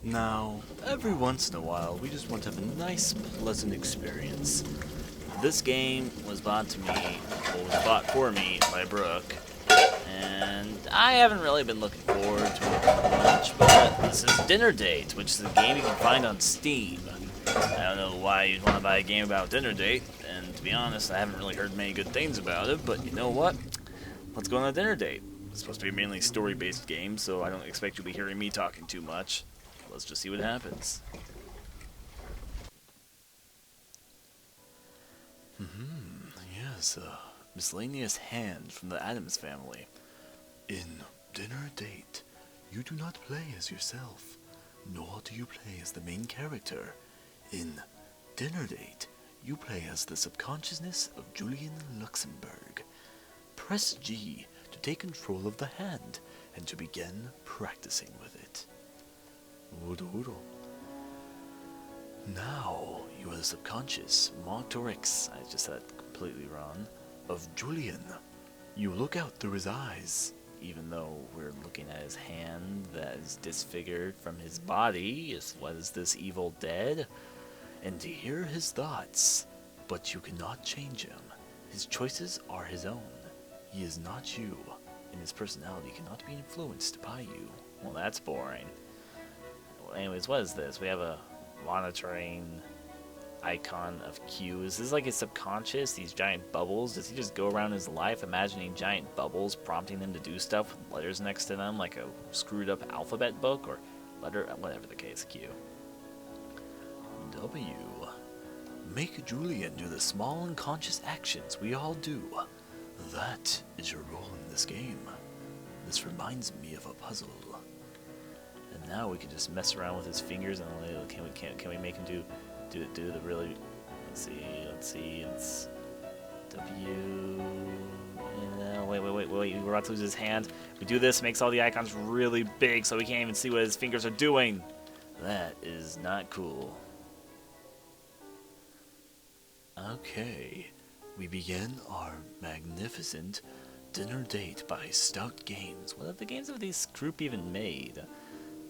Now, every once in a while, we just want to have a nice, pleasant experience. This game was bought to me, or was bought for me by Brooke, and I haven't really been looking forward to it much, but this is Dinner Date, which is a game you can find on Steam. I don't know why you'd want to buy a game about Dinner Date, and to be honest, I haven't really heard many good things about it, but you know what? Let's go on a dinner date. It's supposed to be a mainly story-based game, so I don't expect you'll be hearing me talking too much. Let's just see what happens. Yes, a miscellaneous hand from the Addams family. In Dinner Date, you do not play as yourself, nor do you play as the main character. In Dinner Date, you play as the subconsciousness of Julian Luxembourg. Press G to take control of the hand and to begin practicing with it. Now, you are the subconscious, Montorix, I just said that completely wrong, of Julian. You look out through his eyes, even though we're looking at his hand that is disfigured from his body, as well as this evil dead, and to hear his thoughts, but you cannot change him. His choices are his own. He is not you, and his personality cannot be influenced by you. Well, that's boring. Well, anyways, what is this? We have a monitoring icon of Q. Is this like his subconscious, these giant bubbles? Does he just go around his life imagining giant bubbles, prompting him to do stuff with letters next to them, like a screwed up alphabet book, or letter, whatever the case, Q. W. Make Julian do the small unconscious actions we all do. That is your role in this game. This reminds me of a puzzle. And now we can just mess around with his fingers and can we make him do the really, let's see, it's W. Wait, we're about to lose his hand. We do this, makes all the icons really big so we can't even see what his fingers are doing. That is not cool. Okay, we begin our magnificent dinner date by Stout Games. What have the games of this group even made?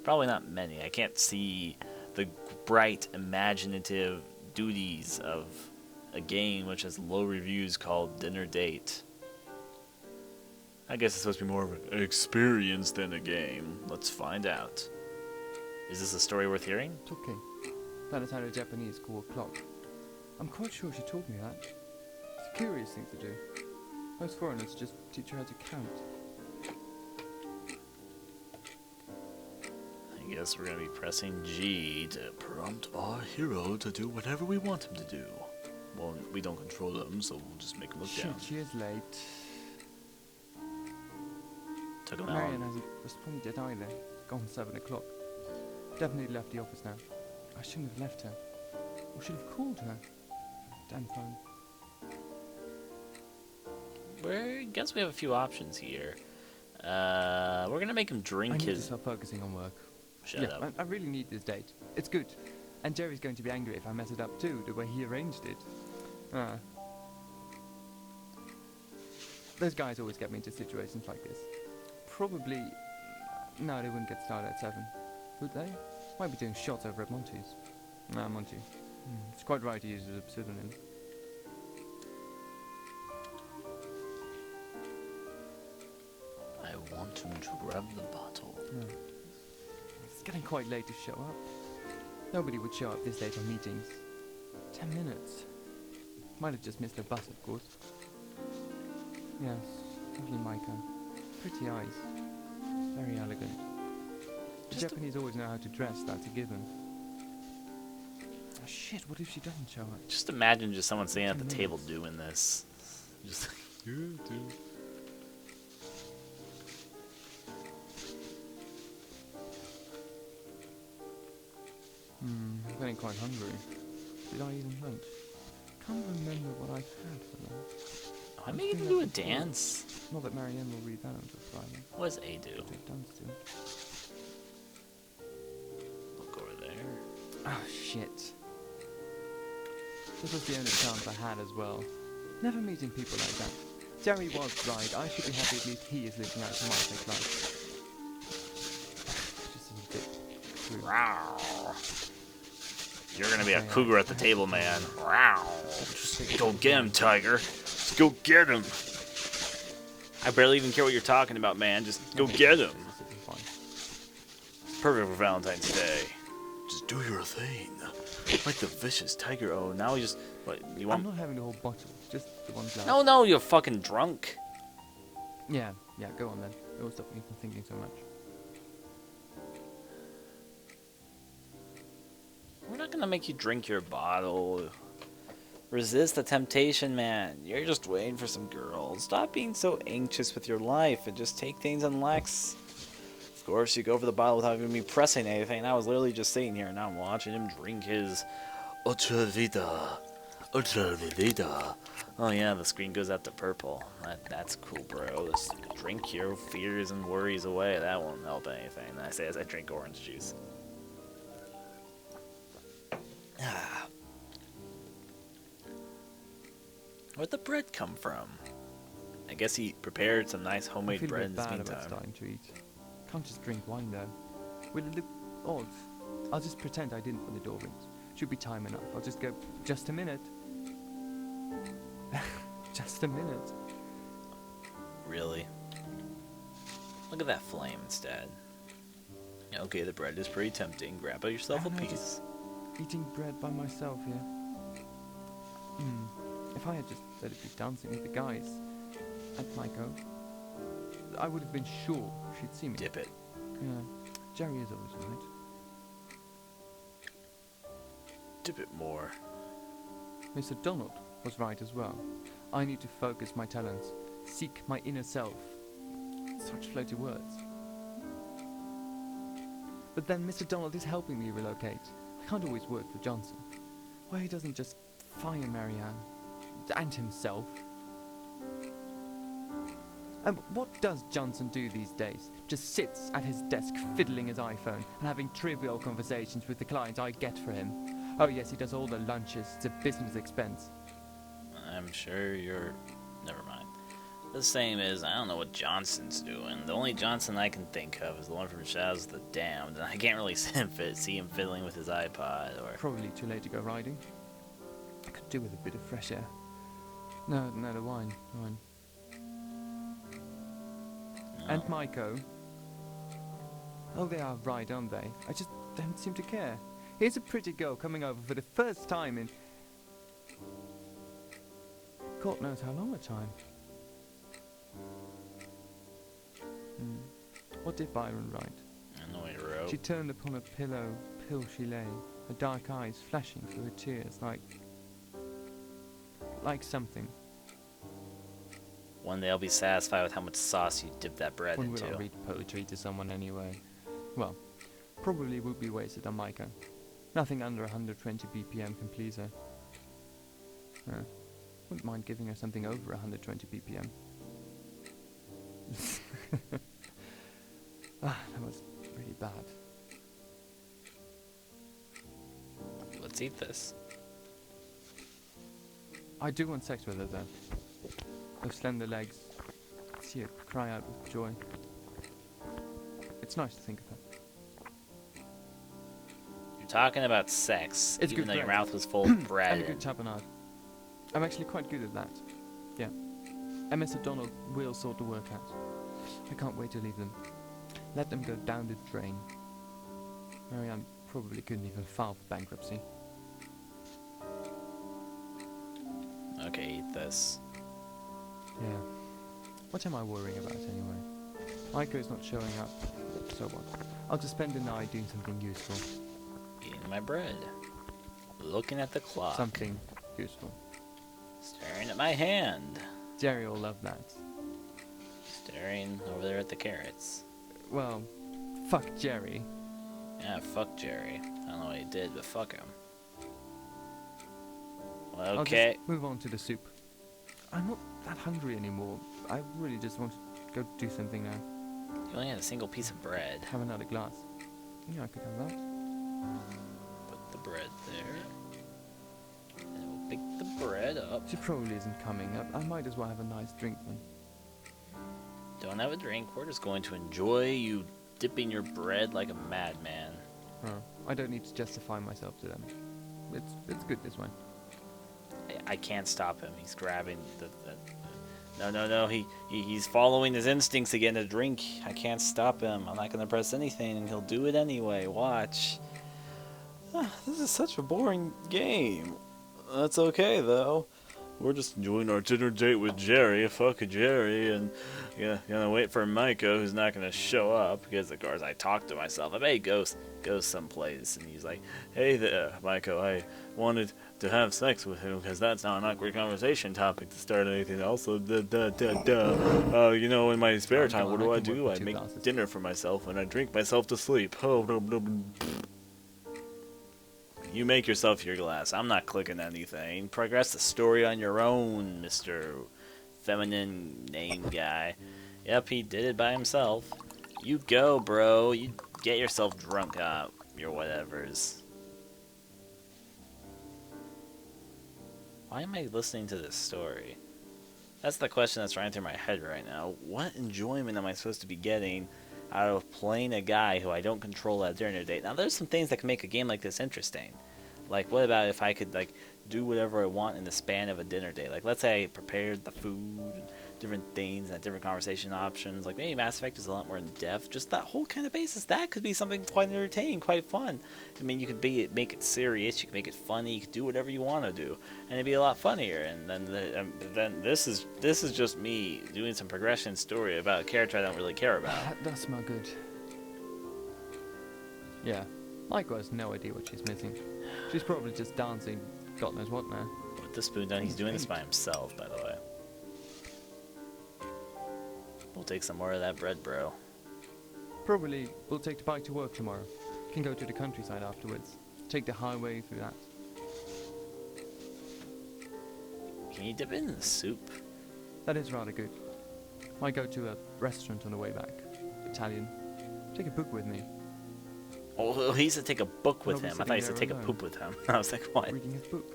Probably not many. I can't see the bright, imaginative duties of a game which has low reviews called Dinner Date. I guess it's supposed to be more of an experience than a game. Let's find out. Is this a story worth hearing? Toke. That is how the Japanese call a clock. I'm quite sure she told me that. It's a curious thing to do. Most foreigners just teach her how to count. I guess we're going to be pressing G to prompt our hero to do whatever we want him to do. Well, we don't control him, so we'll just make him look down. Shit, she is late. Took him Marion out. hasn't responded yet either. Gone 7 o'clock. Definitely left the office now. I shouldn't have left her. Or should have called her. Damn phone. I guess we have a few options here. We're going to make him drink I need to his... start focusing on work. Shut up. I really need this date. It's good. And Jerry's going to be angry if I mess it up too, the way he arranged it. Those guys always get me into situations like this. Probably... No, they wouldn't get started at 7. Would they? Might be doing shots over at Monty's. Nah, Monty. It's quite right to use it as a pseudonym. I want him to grab the bottle. It's getting quite late to show up. Nobody would show up this late on meetings. 10 minutes. Might have just missed the bus, of course. Yes, lovely Micah. Pretty eyes. Very elegant. The Japanese always know how to dress, that's a given. Oh shit, what if she doesn't show up? Just imagine just someone sitting at the table doing this. Just like, you do. I'm getting quite hungry. Did I eat lunch? Can't remember what I had for lunch. I may even do a dance. Not that Marianne will read that until Friday. What does A do? Take dance too. Look over there. Oh shit. This was the only chance I had as well. Never meeting people like that. Jerry was right. I should be happy at least he is living out to my take life. Just a bit through. Rawr. You're gonna be a Okay, cougar at the table, man. Rawr. Just go get him, tiger. Just go get him. I barely even care what you're talking about, man. Just go get him. This will be fine. Perfect for Valentine's Day. Just do your thing. Like the vicious tiger. Oh, now he just... What, you I'm want... not having the whole bottle, just the one glass. No, you're fucking drunk. Yeah, go on then. It'll stop me from thinking so much. We're not gonna make you drink your bottle. Resist the temptation, man. You're just waiting for some girls. Stop being so anxious with your life and just take things and relax. Of course, you go for the bottle without even me pressing anything. I was literally just sitting here and now I'm watching him drink his Otra Vida. Otra Vida. Oh yeah, the screen goes out to purple. That's cool, bro. Just drink your fears and worries away. That won't help anything. I say as I drink orange juice. Where'd the bread come from? I guess he prepared some nice I homemade feel a bread bit in this bad about meantime. starting to eat. Can't just drink wine though. Will it look odd? I'll just pretend I didn't when the door rings. Should be time enough. I'll just go, just a minute. Just a minute. Really? Look at that flame instead. Okay, the bread is pretty tempting. Grab yourself a I'm not piece. Eating bread by myself here. If I had just let it be dancing with the guys at Maiko, I would have been sure she'd see me. Dip it. Yeah, Jerry is always right. Dip it more. Mr. Donald was right as well. I need to focus my talents, seek my inner self. Such floaty words. But then Mr. Donald is helping me relocate. I can't always work for Johnson. Why he doesn't just fire Marianne and himself? And what does Johnson do these days? Just sits at his desk fiddling his iPhone and having trivial conversations with the clients I get for him. Oh yes, he does all the lunches. It's a business expense. I'm sure you're... Never mind. The same is, I don't know what Johnson's doing. The only Johnson I can think of is the one from Shadows of the Damned, and I can't really see him fiddling with his iPod, or... Probably too late to go riding. I could do with a bit of fresh air. No, the wine. No. And Maiko. Oh, they are right, aren't they? I just don't seem to care. Here's a pretty girl coming over for the first time in... God knows how long a time. What did Byron write? I know what he wrote. She turned upon a pill she lay, her dark eyes flashing through her tears like something. One day I'll be satisfied with how much sauce you dip that bread When will into. I read poetry to someone anyway? Well, probably would be wasted on Maiko. Nothing under 120 BPM can please her. Wouldn't mind giving her something over 120 BPM. That was really bad. Let's eat this. I do want sex with her though. Those slender legs. See her cry out with joy. It's nice to think of her. You're talking about sex, It's even good though your bread. mouth was full of And bread. a good tapenade. I'm actually quite good at that. Yeah. And Mr. Donald will sort the work out. I can't wait to leave them. Let them go down the drain. Marianne probably couldn't even file for bankruptcy. Okay, eat this. Yeah. What am I worrying about anyway? Maiko's not showing up, so what? I'll just spend the night doing something useful. Eating my bread. Looking at the clock. Something useful. Staring at my hand. Jerry will love that. Staring over there at the carrots. Well, fuck Jerry. Yeah, fuck Jerry. I don't know what he did, but fuck him. Well, I'll okay. just move on to the soup. I'm not that hungry anymore. I really just want to go do something now. You only had a single piece of bread. Have another glass. Yeah, I could have that. Put the bread there. And we'll pick the bread up. She probably isn't coming. I might as well have a nice drink then. Don't have a drink. We're just going to enjoy you dipping your bread like a madman. Oh, I don't need to justify myself to them. It's good this way. I can't stop him. He's grabbing no. He's following his instincts to get a drink. I can't stop him. I'm not gonna press anything, and he'll do it anyway. Watch. This is such a boring game. That's okay though. We're just enjoying our dinner date with Jerry. Fuck Jerry, and gonna wait for Micah, who's not gonna show up because of course I talk to myself. I bet he goes someplace, and he's like, "Hey there, Micah. I wanted to have sex with him because that's not an awkward conversation topic to start anything else." So, you know, in my spare time, what do? I make dinner for myself and I drink myself to sleep. Oh, blah, blah, blah. You make yourself your glass. I'm not clicking anything. Progress the story on your own, Mr. Feminine name guy. Yep, he did it by himself. You go, bro. You get yourself drunk up. Your whatevers. Why am I listening to this story? That's the question that's running through my head right now. What enjoyment am I supposed to be getting out of playing a guy who I don't control at a dinner date? Now, there's some things that can make a game like this interesting. Like, what about if I could, like, do whatever I want in the span of a dinner date? Like, let's say I prepared the food, and different things, and different conversation options. Like, maybe Mass Effect is a lot more in-depth. Just that whole kind of basis. That could be something quite entertaining, quite fun. I mean, you could make it serious, you could make it funny, you could do whatever you want to do, and it'd be a lot funnier. And then this is just me doing some progression story about a character I don't really care about. That does smell good. Yeah, Micah has no idea what she's missing. She's probably just dancing God knows what now. With the spoon down, he's doing this by himself, by the way. We'll take some more of that bread, bro. Probably we'll take the bike to work tomorrow. Can go to the countryside afterwards. Take the highway through that. Can you dip it in the soup? That is rather good. Might go to a restaurant on the way back. Italian. Take a book with me. Oh, he said take a book with him. I thought he said take a alone. poop with him. I was like, what? Reading his book.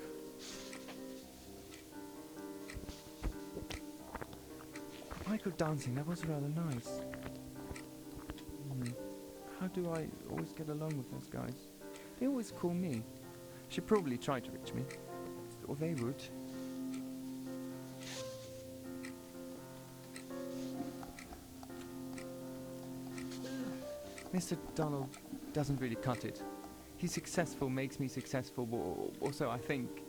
Michael dancing, that was rather nice. How do I always get along with those guys? They always call me. Should probably try to reach me. Or they would. Mr. Donald doesn't really cut it. He's successful, makes me successful, or so I think.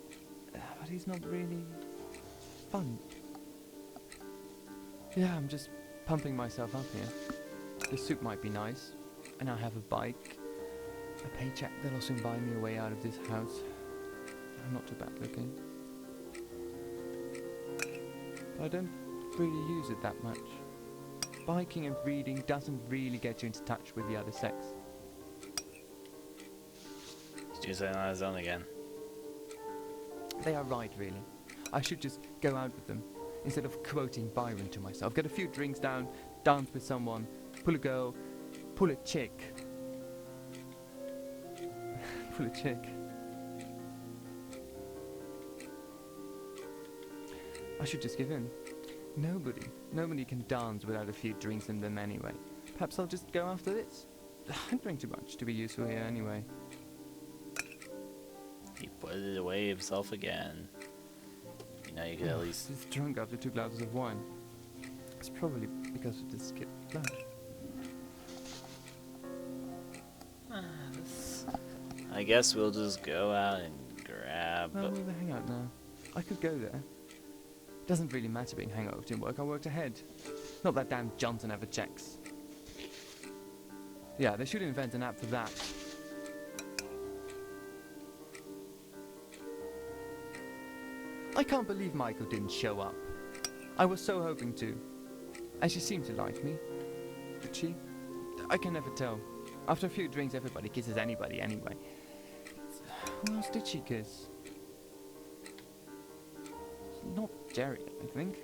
But he's not really fun. Yeah, I'm just pumping myself up here. The soup might be nice, and I have a bike, a paycheck that'll soon buy me a way out of this house. I'm not too bad looking. But I don't really use it that much. Biking and reading doesn't really get you into touch with the other sex. He's doing something on his own again. They are right, really. I should just go out with them, instead of quoting Byron to myself. Get a few drinks down, dance with someone, pull a girl, pull a chick. Pull a chick. I should just give in. Nobody can dance without a few drinks in them anyway. Perhaps I'll just go after this. I drink too much to be useful here anyway. He put it away himself again. You know, you could at least... He's drunk after 2 glasses of wine. It's probably because of the skipped blood. I guess we'll just go out and grab... Well, we'll hang out now. I could go there. Doesn't really matter being hangover in work. I worked ahead. Not that damn Johnson ever checks. Yeah, they should invent an app for that. I can't believe Michael didn't show up. I was so hoping to. And she seemed to like me. Did she? I can never tell. After a few drinks, everybody kisses anybody anyway. Who else did she kiss? Not Jerry, I think.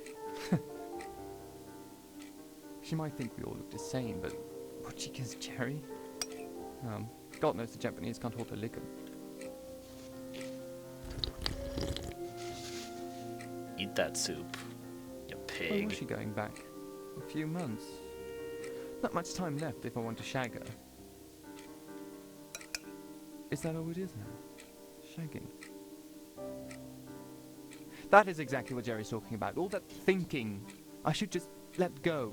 She might think we all look the same, but would she kiss Jerry? God knows the Japanese can't hold a liquor. Eat that soup, you When pig. was she going back? A few months. Not much time left if I want to shag her. Is that all it is now? Shagging. That is exactly what Jerry's talking about. All that thinking. I should just let go.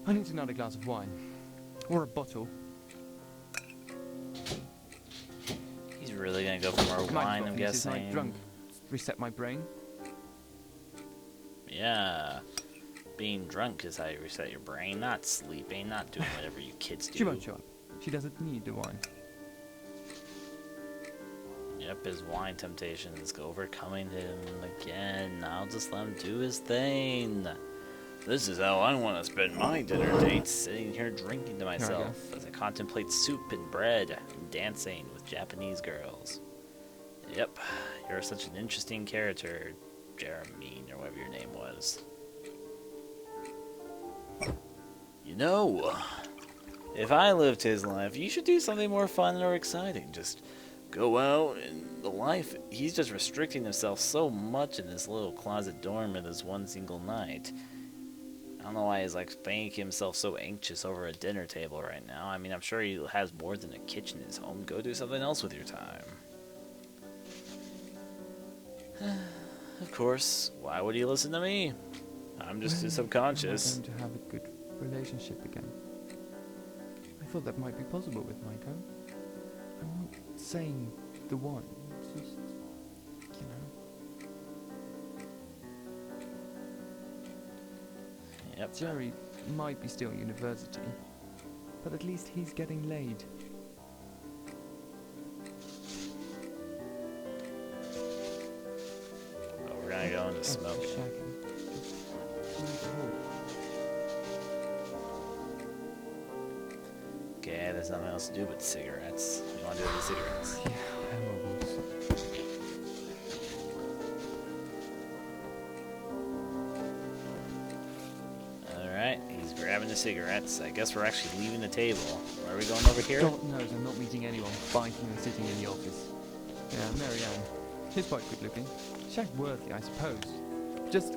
I need another glass of wine. Or a bottle. He's really gonna go for more Might as wine, well I'm finish this guessing. night drunk. Reset my brain. Yeah. Being drunk is how you reset your brain, not sleeping, not doing whatever you kids do. She won't show up. She doesn't need the wine. Yep, his wine temptation is overcoming him again. I'll just let him do his thing. This is how I want to spend my dinner dates, sitting here drinking to myself as I contemplate soup and bread and dancing with Japanese girls. Yep, you're such an interesting character, Jeremy, or whatever your name was. You know, if I lived his life, you should do something more fun or exciting. Just go out in the life. He's just restricting himself so much in this little closet dorm in this one single night. I don't know why he's like making himself so anxious over a dinner table right now. I mean, I'm sure he has more than a kitchen in his home. Go do something else with your time. Of course, why would he listen to me? I'm just his subconscious. I'm going to have a good relationship again. I thought that might be possible with Maiko. I'm not saying the one, it's just, you know. Yep. Jerry might be still at university, but at least he's getting laid. Oh, we're gonna go into smoking. Shagging. Just leave the hole. Okay, there's nothing else to do but cigarettes. You wanna do the cigarettes? Yeah, horribles. Alright, he's grabbing the cigarettes. I guess we're actually leaving the table. Where are we going over here? God knows I'm not meeting anyone biking and sitting in the office. Yeah, Mary Ann. She's quite good looking. Shag-worthy, I suppose. Just...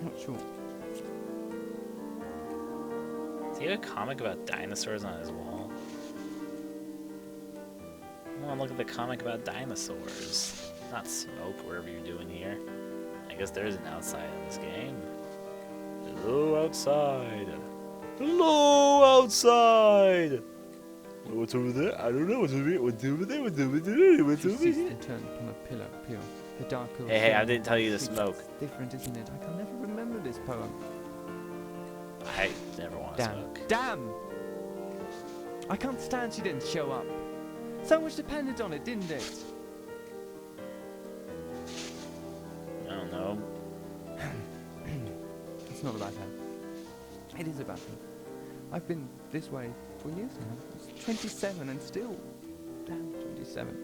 not sure. Does he have a comic about dinosaurs on his wall? I want to look at the comic about dinosaurs. Not smoke, wherever you're doing here. I guess there is an outside in this game. Hello, outside. Hello, outside. What's over there? I don't know. What's over there? What's over there? What's over there? What's She over ceased here? and turned upon a pillow, pure. The dark oak Hey, I flame didn't tell you to it's smoke. Different, isn't it? I can never remember this poem. I never want to Damn. smoke. Damn! I can't stand she didn't show up. So much depended on it, didn't it? I don't know. It's not about her. It is about me. I've been this way for years now. It's 27 and still... Damn, 27.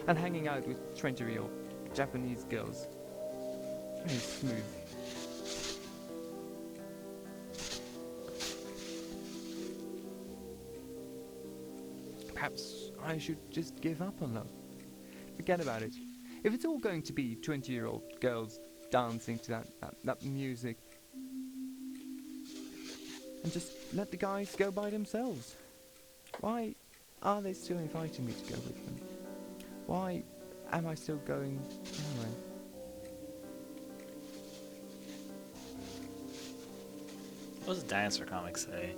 And hanging out with 20-year-old Japanese girls. Very smooth. Perhaps I should just give up on love. Forget about it. If it's all going to be 20-year-old girls dancing to that music, and just let the guys go by themselves. Why are they still inviting me to go with them? Why am I still going anyway? What does the dinosaur comic say?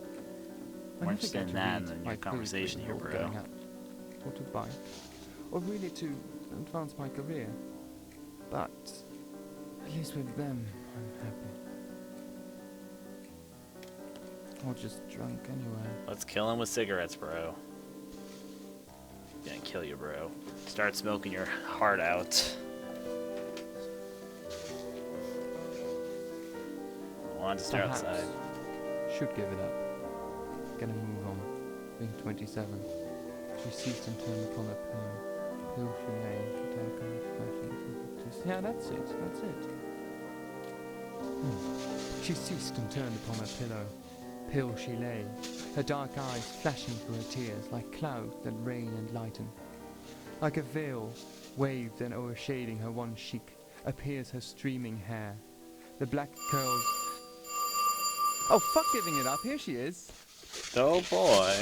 I More never interested get in to that read than my your conversation here, poetry bro. or going out, or to buy, or really to advance my career. But at least with them, I'm happy. Or just drunk anyway. Let's kill him with cigarettes, bro. Gonna kill you, bro. Start smoking your heart out. I want to stay Perhaps outside. should give it up. Gonna move on. Being 27. She ceased and turned upon her pillow. Pill she lay, the dark eyes flashing. Yeah, that's it. That's it. She ceased and turned upon her pillow. Pill she lay, her dark eyes flashing through her tears like clouds that rain and lighten. Like a veil, waved and o'ershading her one cheek, appears her streaming hair. The black curls. Oh, fuck giving it up. Here she is. Oh boy.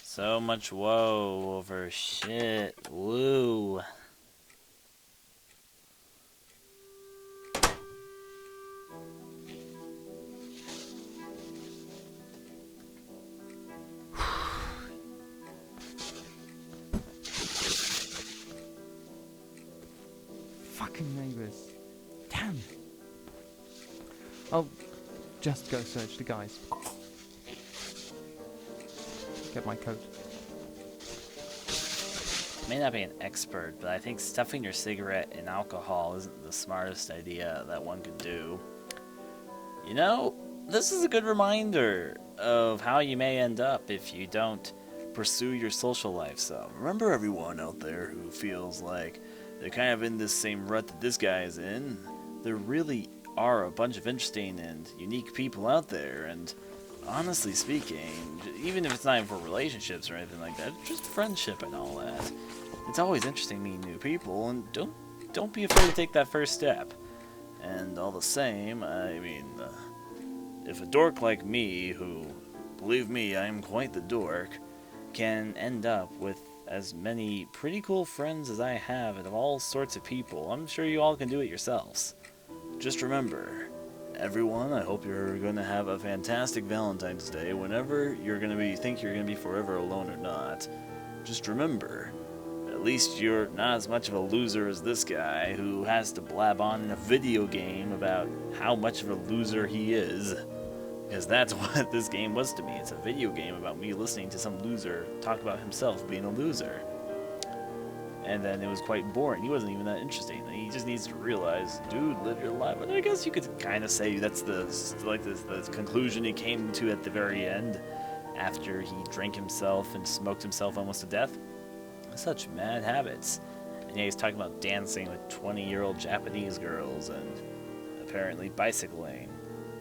So much woe over shit. Woo. Fucking neighbors. Damn. I'll just go search the guys. Get my coat. May not be an expert, but I think stuffing your cigarette in alcohol isn't the smartest idea that one could do. You know, this is a good reminder of how you may end up if you don't pursue your social life some. Remember everyone out there who feels like they're kind of in this same rut that this guy is in? There really are a bunch of interesting and unique people out there, and honestly speaking, even if it's not even for relationships or anything like that, just friendship and all that, it's always interesting meeting new people, and don't be afraid to take that first step. And all the same, I mean, if a dork like me, who, believe me, I am quite the dork, can end up with as many pretty cool friends as I have and of all sorts of people, I'm sure you all can do it yourselves. Just remember, everyone, I hope you're going to have a fantastic Valentine's Day whenever you're going to think you're going to be forever alone or not. Just remember, at least you're not as much of a loser as this guy who has to blab on in a video game about how much of a loser he is. Because that's what this game was to me. It's a video game about me listening to some loser talk about himself being a loser. And then it was quite boring. He wasn't even that interesting. He just needs to realize, dude, live your life. But I guess you could kind of say that's the conclusion he came to at the very end, after he drank himself and smoked himself almost to death. Such mad habits. And yeah, he's talking about dancing with 20-year-old Japanese girls and apparently bicycling.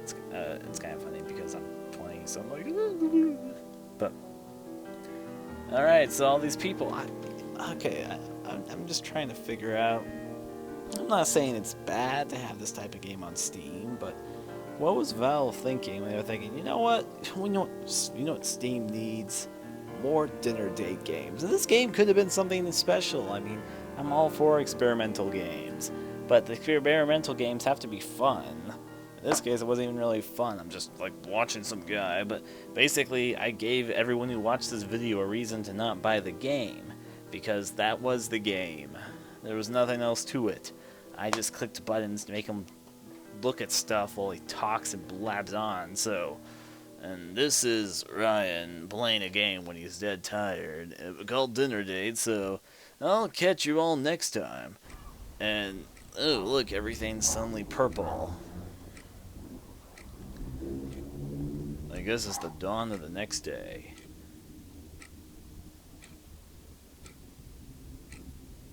It's kind of funny because I'm 20, so I'm like, but all right. So all these people, I'm just trying to figure out. I'm not saying it's bad to have this type of game on Steam, but what was Valve thinking when they were thinking, you know what Steam needs? More dinner date games. And this game could have been something special. I mean, I'm all for experimental games, but the experimental games have to be fun. In this case, it wasn't even really fun. I'm just like watching some guy, but basically I gave everyone who watched this video a reason to not buy the game, because that was the game. There was nothing else to it. I just clicked buttons to make him look at stuff while he talks and blabs on, so... And this is Ryan playing a game when he's dead tired, called Dinner Date, so I'll catch you all next time. And, oh look, everything's suddenly purple. I guess it's the dawn of the next day.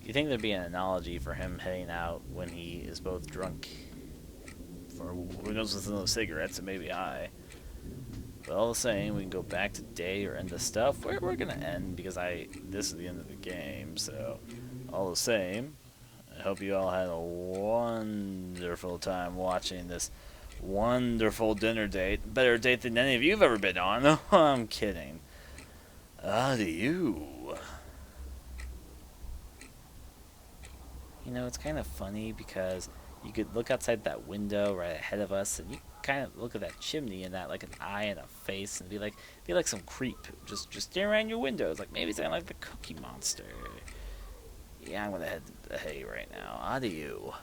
You think there'd be an analogy for him heading out when he is both drunk, for who knows with no cigarettes, and maybe I. But all the same, we can go back to day or end the stuff. We're gonna end because this is the end of the game. So, all the same, I hope you all had a wonderful time watching this wonderful dinner date. Better date than any of you've ever been on. No, I'm kidding. Adieu. You know, it's kind of funny because you could look outside that window right ahead of us, and you kind of look at that chimney and that like an eye and a face, and be like some creep just staring around your windows, like maybe something like the Cookie Monster. Yeah, I'm gonna head to the hay right now. Adieu.